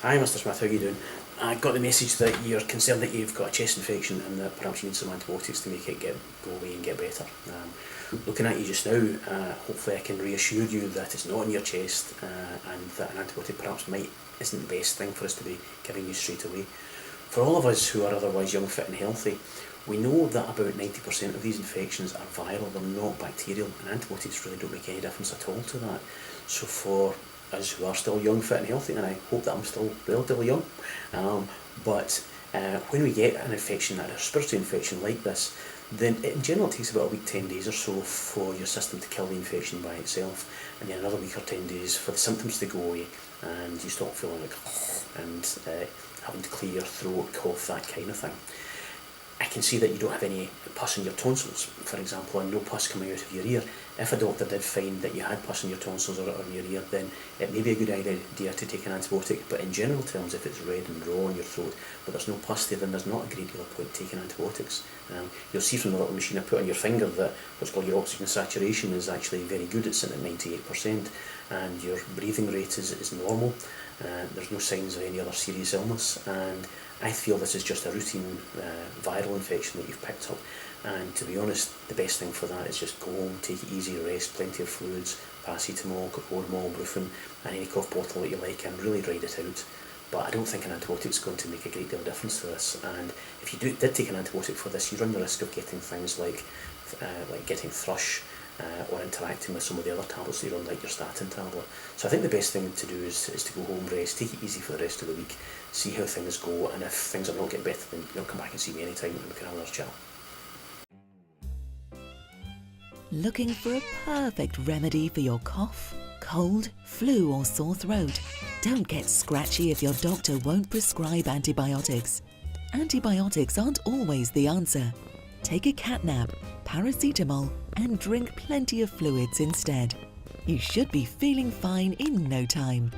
Hi Mr Smith, how are you doing? I got the message that you're concerned that you've got a chest infection and that perhaps you need some antibiotics to make it go away and get better. Looking at you just now, hopefully I can reassure you that it's not in your chest and that an antibiotic perhaps isn't the best thing for us to be giving you straight away. For all of us who are otherwise young, fit and healthy, we know that about 90% of these infections are viral, they're not bacterial, and antibiotics really don't make any difference at all to that. So for us who are still young, fit and healthy, and I hope that I'm still relatively young, but when we get an infection, a respiratory infection like this, then in general it takes about a week, 10 days or so for your system to kill the infection by itself, and then another week or 10 days for the symptoms to go away and you stop feeling like and having to clear your throat, cough, that kind of thing. I can see that you don't have any pus in your tonsils, for example, and no pus coming out of your ear. If a doctor did find that you had pus in your tonsils or in your ear, then it may be a good idea to take an antibiotic, but in general terms, if it's red and raw in your throat, but there's no pus there, then there's not a great deal of point taking antibiotics. You'll see from the little machine I put on your finger that what's called your oxygen saturation is actually very good. It's sitting at 98%, and your breathing rate is normal. There's no signs of any other serious illness, and I feel this is just a routine viral infection that you've picked up, and to be honest, the best thing for that is just go home, take it easy, rest, plenty of fluids, paracetamol, Ormol, Brufen, and any cough bottle that you like, and really ride it out. But I don't think an antibiotic is going to make a great deal of difference to this, and if you did take an antibiotic for this, you run the risk of getting things like getting thrush, or interacting with some of the other tablets that you're on, like your statin tablet. So I think the best thing to do is to go home, rest, take it easy for the rest of the week, see how things go, and if things are not getting better, then you'll come back and see me anytime and we can have another chat. Looking for a perfect remedy for your cough, cold, flu or sore throat? Don't get scratchy if your doctor won't prescribe antibiotics. Antibiotics aren't always the answer. Take a catnap, paracetamol, and drink plenty of fluids instead. You should be feeling fine in no time.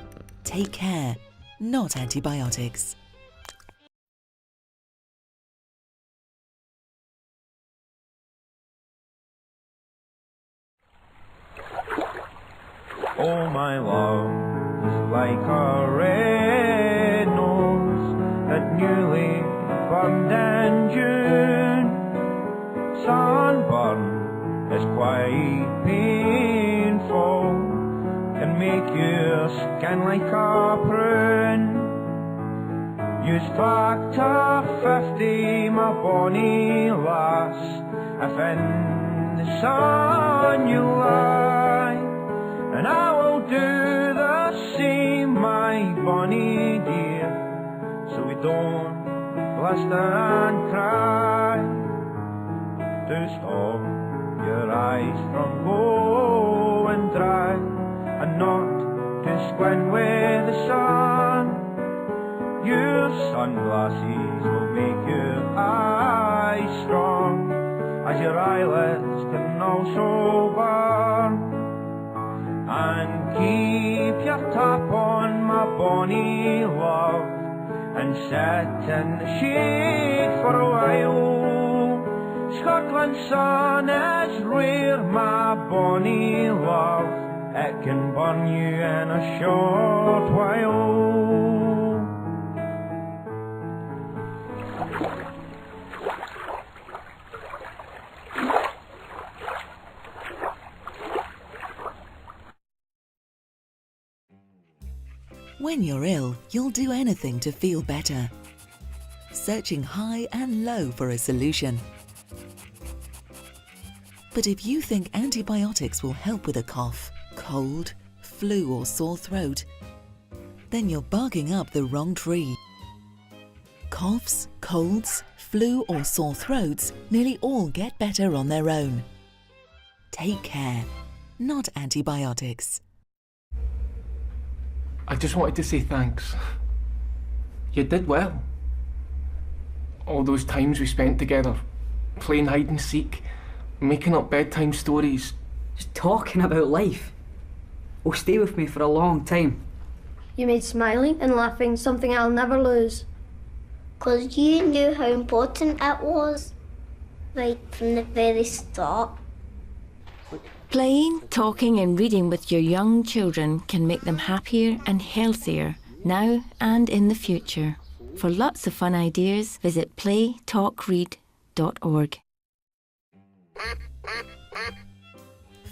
Take care, not antibiotics. Oh, my love is like a red nose that newly burned in June. Sunburn is quite painful, can make your skin like a prune. Use factor 50, my bonny lass, if in the sun you lie, and I will do the same, my bonny dear, so we don't blister and cry. To stop your eyes from going dry, and not to squint with the sun. Your sunglasses will make your eyes strong, as your eyelids can also burn. And keep your tap on, my bonny love, and sit in the shade for a while. Scotland's sun is rare, my bonny love, it can burn you in a short while. When you're ill, you'll do anything to feel better, searching high and low for a solution. But if you think antibiotics will help with a cough, cold, flu or sore throat, then you're barking up the wrong tree. Coughs, colds, flu or sore throats nearly all get better on their own. Take care, not antibiotics. I just wanted to say thanks. You did well. All those times we spent together, playing hide and seek, making up bedtime stories. Just talking about life. Will stay with me for a long time. You made smiling and laughing something I'll never lose. 'Cause you knew how important it was, right from the very start. Playing, talking and reading with your young children can make them happier and healthier now and in the future. For lots of fun ideas, visit playtalkread.org.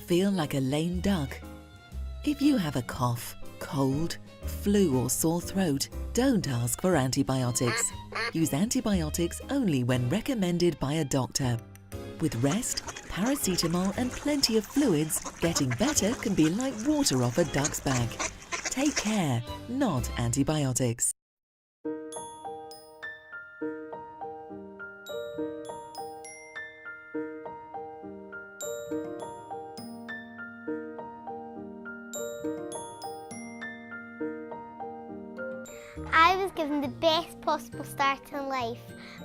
Feel like a lame duck? If you have a cough, cold, flu or sore throat, don't ask for antibiotics. Use antibiotics only when recommended by a doctor. With rest, paracetamol and plenty of fluids, getting better can be like water off a duck's back. Take care, not antibiotics. I was given the best possible start in life.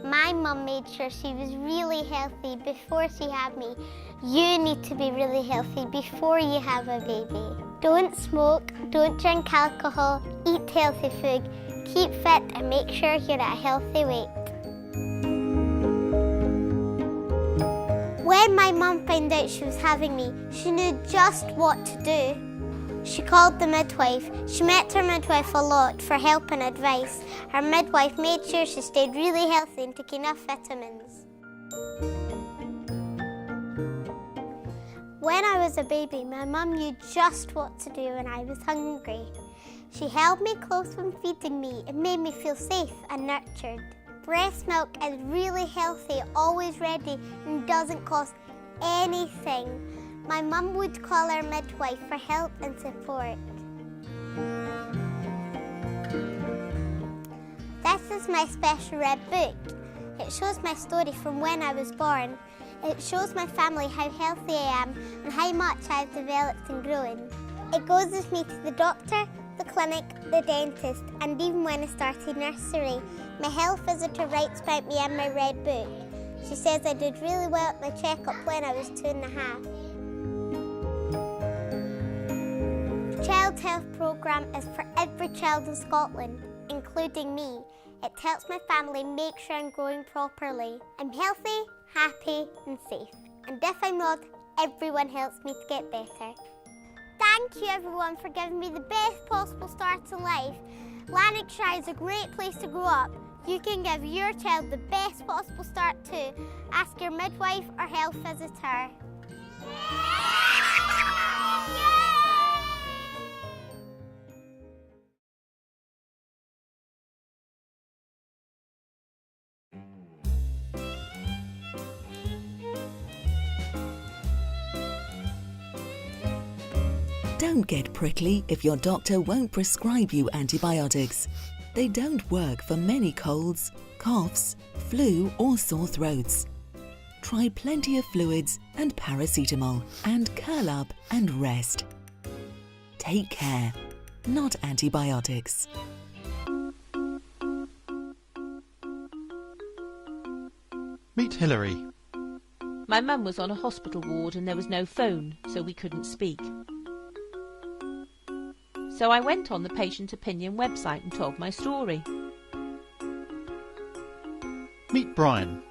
My mum made sure she was really healthy before she had me. You need to be really healthy before you have a baby. Don't smoke, don't drink alcohol, eat healthy food, keep fit and make sure you're at a healthy weight. When my mum found out she was having me, she knew just what to do. She called the midwife. She met her midwife a lot for help and advice. Her midwife made sure she stayed really healthy and took enough vitamins. When I was a baby, my mum knew just what to do when I was hungry. She held me close when feeding me and made me feel safe and nurtured. Breast milk is really healthy, always ready, and doesn't cost anything. My mum would call her midwife for help and support. This is my special red book. It shows my story from when I was born. It shows my family how healthy I am and how much I've developed and grown. It goes with me to the doctor, the clinic, the dentist, and even when I started nursery. My health visitor writes about me in my red book. She says I did really well at my checkup when I was 2.5. The Child Health Programme is for every child in Scotland, including me. It helps my family make sure I'm growing properly. I'm healthy, happy and safe. And if I'm not, everyone helps me to get better. Thank you everyone for giving me the best possible start to life. Lanarkshire is a great place to grow up. You can give your child the best possible start too. Ask your midwife or health visitor. Don't get prickly if your doctor won't prescribe you antibiotics. They don't work for many colds, coughs, flu or sore throats. Try plenty of fluids and paracetamol and curl up and rest. Take care, not antibiotics. Meet Hilary. My mum was on a hospital ward and there was no phone, so we couldn't speak. So I went on the patient opinion website and told my story. Meet Brian.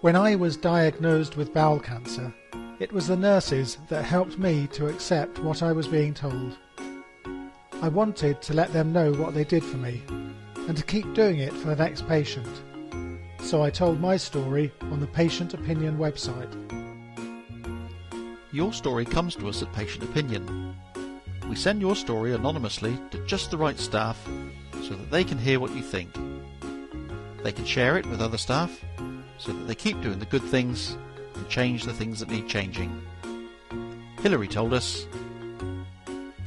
When I was diagnosed with bowel cancer, it was the nurses that helped me to accept what I was being told. I wanted to let them know what they did for me and to keep doing it for the next patient. So I told my story on the patient opinion website. Your story comes to us at Patient Opinion. We send your story anonymously to just the right staff so that they can hear what you think. They can share it with other staff so that they keep doing the good things and change the things that need changing. Hilary told us,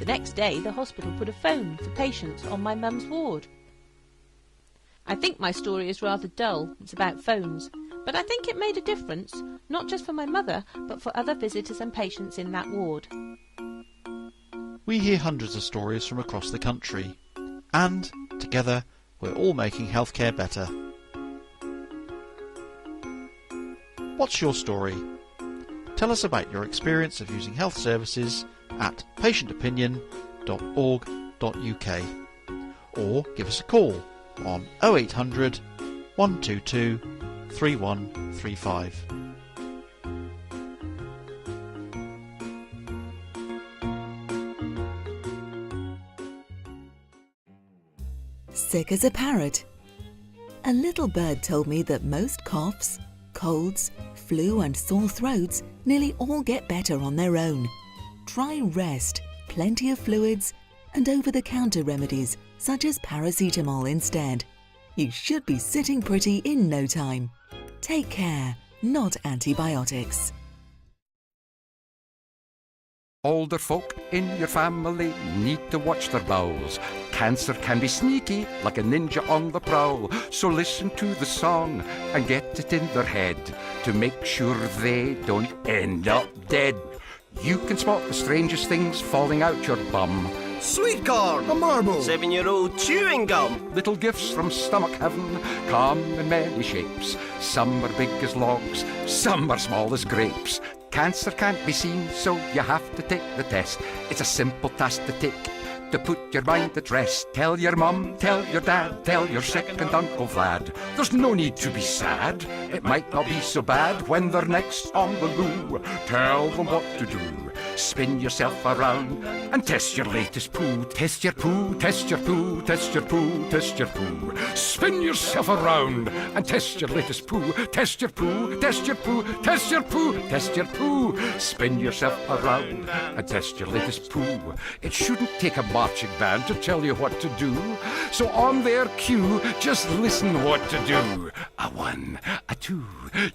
The next day the hospital put a phone for patients on my mum's ward. I think my story is rather dull, it's about phones, but I think it made a difference, not just for my mother, but for other visitors and patients in that ward. We hear hundreds of stories from across the country, and together we're all making healthcare better. What's your story? Tell us about your experience of using health services at patientopinion.org.uk or give us a call on 0800 122 3135. sick as a parrot. A little bird told me that most coughs, colds, flu and sore throats nearly all get better on their own. Try rest, plenty of fluids and over-the-counter remedies such as paracetamol instead. You should be sitting pretty in no time. Take care, not antibiotics. Older folk in your family need to watch their bowels. Cancer can be sneaky, like a ninja on the prowl. So listen to the song and get it in their head to make sure they don't end up dead. You can spot the strangest things falling out your bum. Sweet corn, a marble, 7-year-old chewing gum. Little gifts from stomach heaven come in many shapes. Some are big as logs, some are small as grapes. Cancer can't be seen, so you have to take the test. It's a simple task to take, to put your mind at rest. Tell your mum, tell your dad, tell your second Uncle Vlad. There's no need to be sad, it might not be so bad when they're next on the loo. Tell them what to do, spin yourself around and test your latest poo. Test your poo, test your poo, test your poo, test your poo. Spin yourself around and test your latest poo. Test your poo, test your poo, test your poo, test your poo. Spin yourself around and test your latest poo. It shouldn't take a marching band to tell you what to do. So on their cue, just listen what to do. A 1, a 2,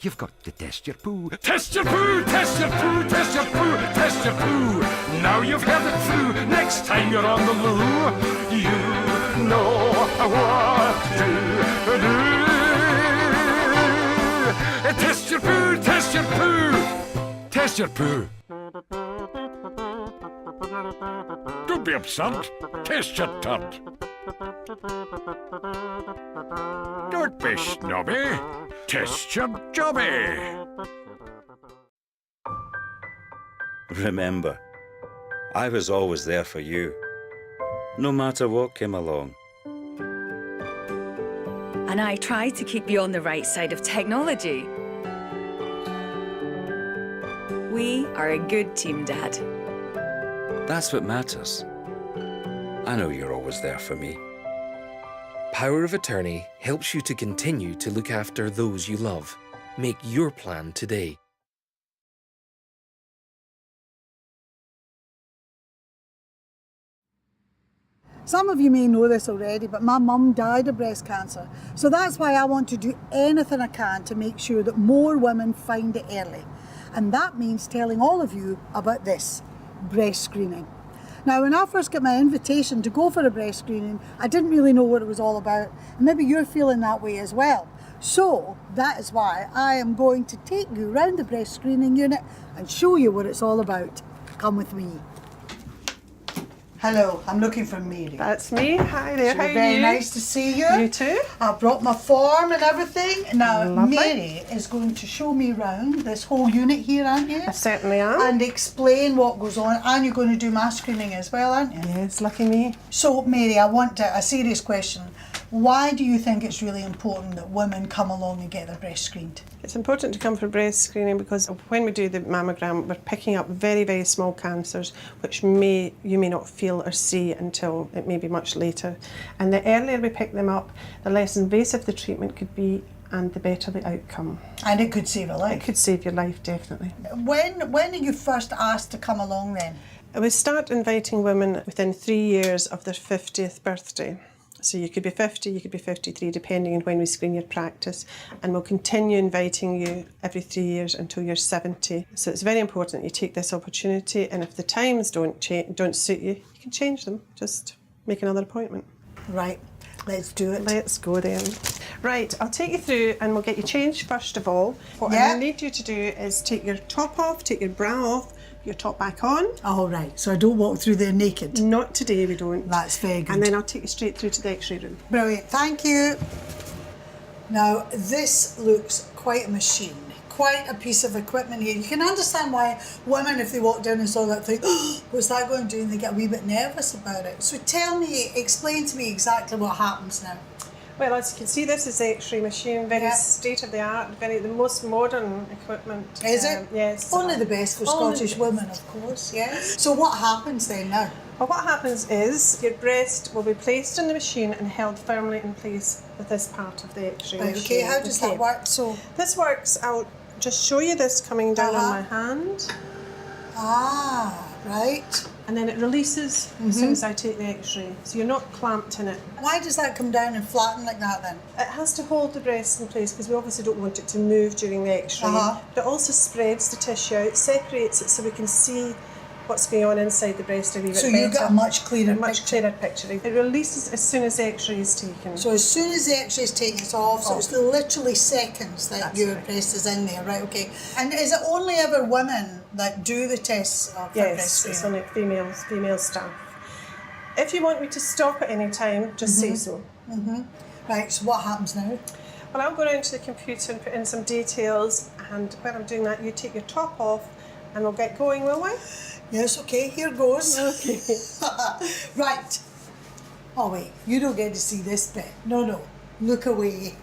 you've got to test your poo. Test your poo, test your poo, test your poo, test your poo. Now you've heard it through, next time you're on the loo, you know what to do. Test your poo, test your poo, test your poo. Don't be absurd, test your turd. Don't be snobby, test your jobby. Remember, I was always there for you, no matter what came along. And I try to keep you on the right side of technology. We are a good team, Dad. That's what matters. I know you're always there for me. Power of Attorney helps you to continue to look after those you love. Make your plan today. Some of you may know this already, but my mum died of breast cancer. So that's why I want to do anything I can to make sure that more women find it early. And that means telling all of you about this, breast screening. Now, when I first got my invitation to go for a breast screening, I didn't really know what it was all about. And maybe you're feeling that way as well. So that is why I am going to take you around the breast screening unit and show you what it's all about. Come with me. Hello, I'm looking for Mary. That's me. Hi there, how are you? Very nice to see you. You too. I brought my form and everything. Now, Lovely. Mary is going to show me around this whole unit here, aren't you? I certainly am. And explain what goes on. And you're going to do my screening as well, aren't you? Yes, lucky me. So, Mary, I want a serious question. Why do you think it's really important that women come along and get their breast screened? It's important to come for breast screening because when we do the mammogram, we're picking up very, very small cancers, which you may not feel or see until it may be much later. And the earlier we pick them up, the less invasive the treatment could be and the better the outcome. And it could save a life. It could save your life, definitely. When are you first asked to come along then? We start inviting women within 3 years of their 50th birthday. So you could be 50, you could be 53, depending on when we screen your practice. And we'll continue inviting you every 3 years until you're 70. So it's very important that you take this opportunity. And if the times don't suit you, you can change them. Just make another appointment. Right, let's do it. Let's go then. Right, I'll take you through and we'll get you changed first of all. What I need you to do is take your top off, take your bra off, your top back on. All right, so I don't walk through there naked? Not today, we don't. That's very good. And then I'll take you straight through to the x-ray room. Brilliant, thank you. Now, this looks quite a machine, quite a piece of equipment here. You can understand why women, if they walk down and saw that, think, oh, what's that going to do? And they get a wee bit nervous about it. So explain to me exactly what happens now. Well, as you can see, this is the x-ray machine, very state-of-the-art, the most modern equipment. Is it? Yes. Only the best for Scottish women, of course, yes. So what happens then now? Well, what happens is your breast will be placed in the machine and held firmly in place with this part of the X-ray Right, machine. okay, how does that work? So this works, I'll just show you this coming down on my hand. Ah, right. And then it releases as soon as I take the X-ray. So you're not clamped in it. Why does that come down and flatten like that then? It has to hold the breast in place because we obviously don't want it to move during the X-ray. But it also spreads the tissue out, separates it so we can see what's going on inside the breast a wee bit So better. you get a much clearer clearer picture. It releases as soon as the X-ray is taken. So as soon as the X-ray is taken, it's off. So it's literally seconds that your breast is in there, right? Okay. And is it only ever women that do the tests for Yes, breastfeeding? it's only female staff. If you want me to stop at any time, just say so. Right, so what happens now? Well, I'll go around to the computer and put in some details, and when I'm doing that, you take your top off and we'll get going, will we? Yes, okay, here goes. Okay. Right. Oh wait, you don't get to see this bit. No, look away.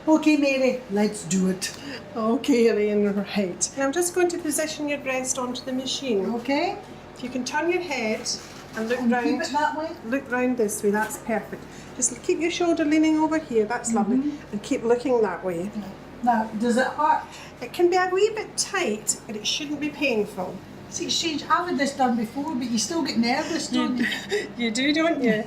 Okay, Mary, let's do it. Okay, Elaine, right. Now I'm just going to position your breast onto the machine. Okay. If you can turn your head and look And round. keep it that way? Look round this way, that's perfect. Just keep your shoulder leaning over here, that's lovely. And keep looking that way. Now, does it hurt? It can be a wee bit tight, but it shouldn't be painful. See, it's strange, I've had this done before, but you still get nervous, don't you? You do, don't you?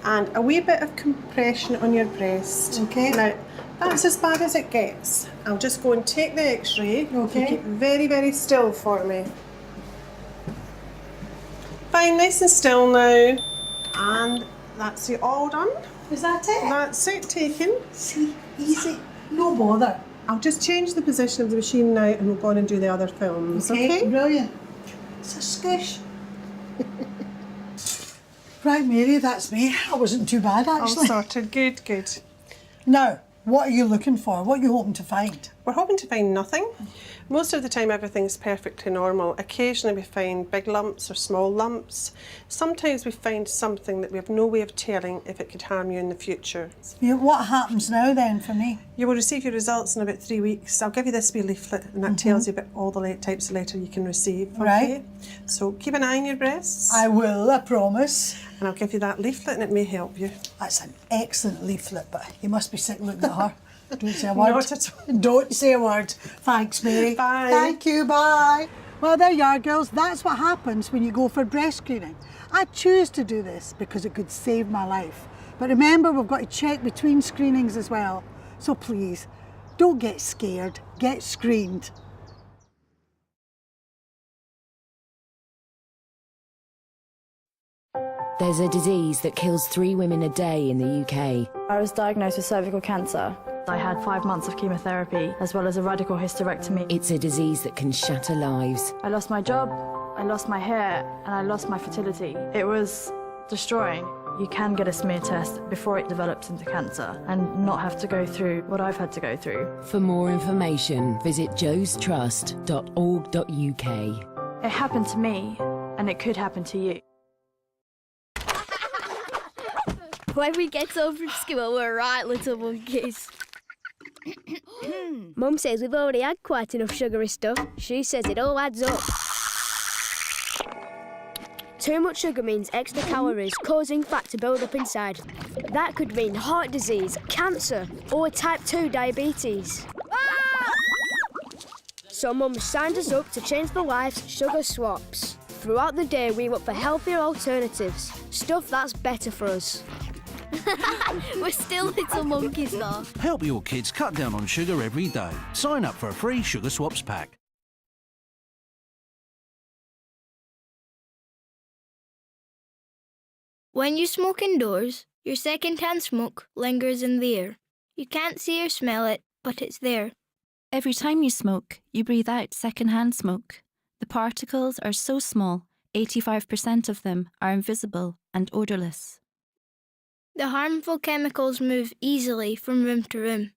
And a wee bit of compression on your breast. Okay. Now, that's as bad as it gets. I'll just go and take the X-ray. Okay. You keep very, very still for me. Fine, nice and still now. And that's it all done. Is that it? That's it, taken. See, easy, no bother. I'll just change the position of the machine now and we'll go on and do the other films, okay? Brilliant. It's a squish. Right, Mary, that's me. I wasn't too bad, All actually. sorted, good, good. Now, what are you looking for? What are you hoping to find? We're hoping to find nothing. Most of the time everything's perfectly normal. Occasionally we find big lumps or small lumps. Sometimes we find something that we have no way of telling if it could harm you in the future. What happens now then for me? You will receive your results in about 3 weeks. I'll give you this wee leaflet and that tells you about all the types of letter you can receive. Okay? Right. So keep an eye on your breasts. I will, I promise. And I'll give you that leaflet and it may help you. That's an excellent leaflet, but you must be sick looking at her. Don't say a word. Not at all. Don't say a word. Thanks, Mary. Bye. Thank you, bye. Well, there you are, girls. That's what happens when you go for breast screening. I choose to do this because it could save my life. But remember, we've got to check between screenings as well. So please, don't get scared. Get screened. There's a disease that kills 3 women a day in the UK. I was diagnosed with cervical cancer. I had 5 months of chemotherapy, as well as a radical hysterectomy. It's a disease that can shatter lives. I lost my job, I lost my hair, and I lost my fertility. It was destroying. You can get a smear test before it develops into cancer and not have to go through what I've had to go through. For more information, visit joestrust.org.uk. It happened to me, and it could happen to you. When we get home from school, we're right little monkeys. Mum says we've already had quite enough sugary stuff. She says it all adds up. Too much sugar means extra calories, causing fat to build up inside. That could mean heart disease, cancer, or type 2 diabetes. So Mum signed us up to change the lives sugar swaps. Throughout the day, we look for healthier alternatives, stuff that's better for us. We're still little monkeys, though. Help your kids cut down on sugar every day. Sign up for a free Sugar Swaps pack. When you smoke indoors, your second-hand smoke lingers in the air. You can't see or smell it, but it's there. Every time you smoke, you breathe out second-hand smoke. The particles are so small, 85% of them are invisible and odourless. The harmful chemicals move easily from room to room.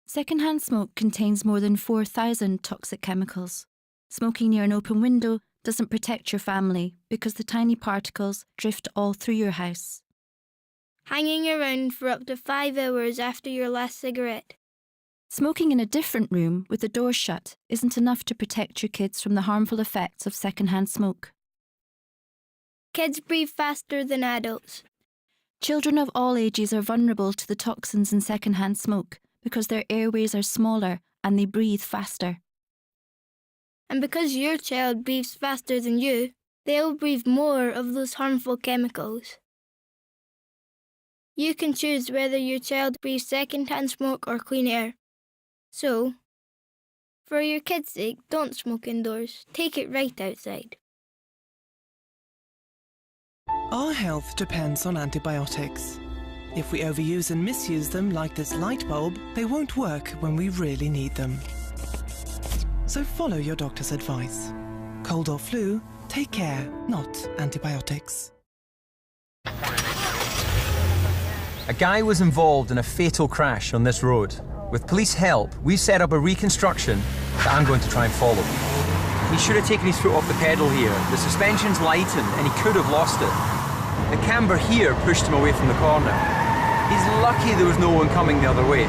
Second-hand smoke contains more than 4,000 toxic chemicals. Smoking near an open window doesn't protect your family because the tiny particles drift all through your house. Hanging around for up to 5 hours after your last cigarette. Smoking in a different room with the doors shut isn't enough to protect your kids from the harmful effects of secondhand smoke. Kids breathe faster than adults. Children of all ages are vulnerable to the toxins in secondhand smoke because their airways are smaller and they breathe faster. And because your child breathes faster than you, they'll breathe more of those harmful chemicals. You can choose whether your child breathes second-hand smoke or clean air. So, for your kids' sake, don't smoke indoors. Take it right outside. Our health depends on antibiotics. If we overuse and misuse them like this light bulb, they won't work when we really need them. So follow your doctor's advice. Cold or flu, take care, not antibiotics. A guy was involved in a fatal crash on this road. With police help, we set up a reconstruction that I'm going to try and follow. He should have taken his foot off the pedal here. The suspension's lightened and he could have lost it. The camber here pushed him away from the corner. He's lucky there was no one coming the other way.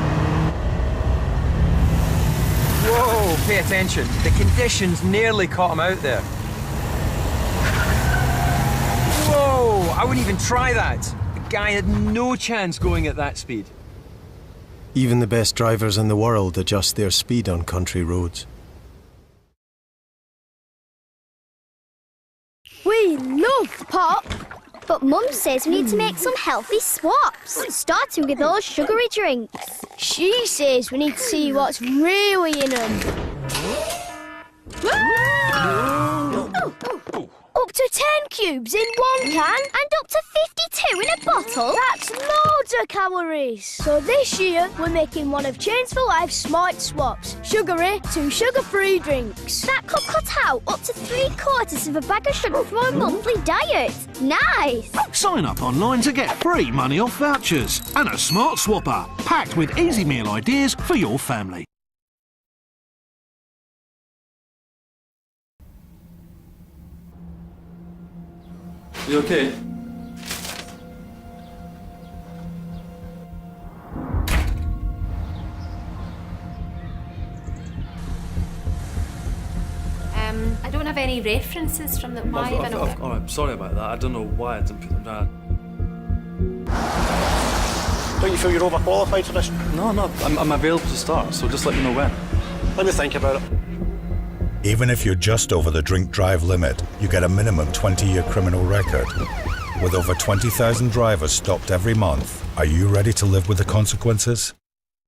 Whoa, pay attention. The conditions nearly caught him out there. Whoa, I wouldn't even try that. The guy had no chance going at that speed. Even the best drivers in the world adjust their speed on country roads. We love pop! But Mum says we need to make some healthy swaps, starting with those sugary drinks. She says we need to see what's really in them. Up to 10 cubes in one can and up to 52 in a bottle. That's loads of calories. So this year we're making one of Change for Life Smart Swaps. Sugary to sugar-free drinks. That could cut out up to 3/4 of a bag of sugar for a monthly diet. Nice! Sign up online to get free money off vouchers and a smart swapper packed with easy meal ideas for your family. You okay? I don't have any references from the why have I not. I'm sorry about that. I don't know why I didn't put them down. Don't you feel you're overqualified for this? No, I'm available to start, so just let me know when. Let me think about it. Even if you're just over the drink-drive limit, you get a minimum 20-year criminal record. With over 20,000 drivers stopped every month, are you ready to live with the consequences?